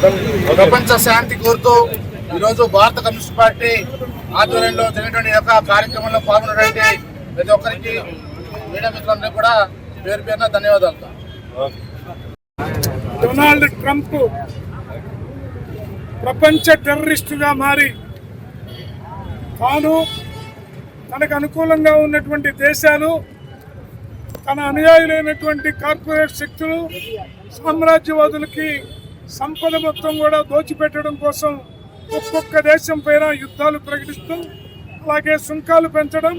ప్రపంచ శాంతి కోరుతూ ఈరోజు భారత కమ్యూనిస్ట్ పార్టీ ఆధ్వర్యంలో జరిగినటువంటి యొక్క కార్యక్రమంలో పాల్గొన్నటువంటి ప్రతి ఒక్కరికి మీడియా మిత్రులందరికీ కూడా పేరు పేరున ధన్యవాదాలు. డొనాల్డ్ ట్రంప్ ప్రపంచ టెర్రరిస్టుగా మారి తాను తనకు అనుకూలంగా ఉన్నటువంటి దేశాలు, తన అనుయాయులైనటువంటి కార్పొరేట్ శక్తులు, సామ్రాజ్యవాదులకి సంపద మొత్తం కూడా దోచిపెట్టడం కోసం ఒక్కొక్క దేశం పైన యుద్ధాలు ప్రకటిస్తూ, అలాగే సుంకాలు పెంచడం,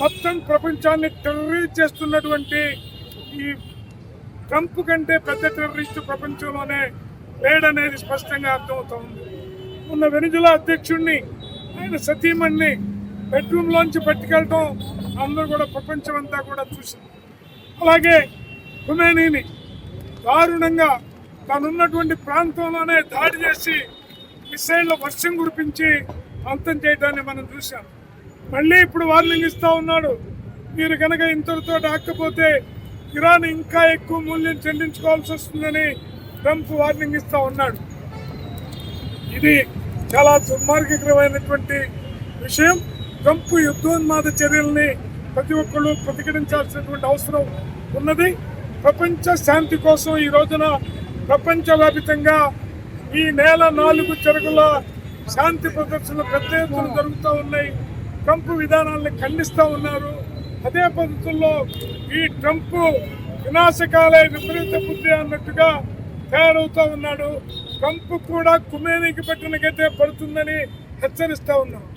మొత్తం ప్రపంచాన్ని టెర్రరైజ్ చేస్తున్నటువంటి ఈ ట్రంప్ కంటే పెద్ద టెర్రరిస్టు ప్రపంచంలోనే లేడనేది స్పష్టంగా అర్థమవుతోంది. ఉన్న వెనిజులా అధ్యక్షుడిని, ఆయన సతీమణిని బెడ్రూమ్లోంచి పట్టుకెళ్ళటం అందరూ కూడా ప్రపంచం అంతా కూడా చూసింది. అలాగే ఖుమేనీని దారుణంగా తానున్నటువంటి ప్రాంతంలోనే దాడి చేసి మిసైళ్ల వర్షం కురిపించి అంతం చేయడాన్ని మనం చూసాం. మళ్ళీ ఇప్పుడు వార్నింగ్ ఇస్తూ ఉన్నాడు, మీరు కనుక ఇంతటితో ఆకపోతే ఇరాన్ ఇంకా ఎక్కువ మూల్యం చెల్లించుకోవాల్సి వస్తుందని ట్రంప్ వార్నింగ్ ఇస్తూ ఉన్నాడు. ఇది చాలా దుర్మార్గకరమైనటువంటి విషయం. ట్రంప్ యుద్ధోన్మాద చర్యల్ని ప్రతి ఒక్కళ్ళు ప్రతిఘటించాల్సినటువంటి అవసరం ఉన్నది. ప్రపంచ శాంతి కోసం ఈ రోజున ప్రపంచవ్యాప్తంగా ఈ నెల 4 చెరుగుల శాంతి ప్రదర్శనలు పెద్ద ఎత్తున జరుగుతూ ఉన్నాయి. ట్రంప్ విధానాలను ఖండిస్తూ ఉన్నారు. అదే పద్ధతుల్లో ఈ ట్రంప్ వినాశకాలే విపరీత బుద్ధి అన్నట్టుగా తయారవుతూ ఉన్నాడు. ట్రంప్ కూడా ఖుమేనీకి పెట్టిన గతే పడుతుందని హెచ్చరిస్తూ ఉన్నాడు.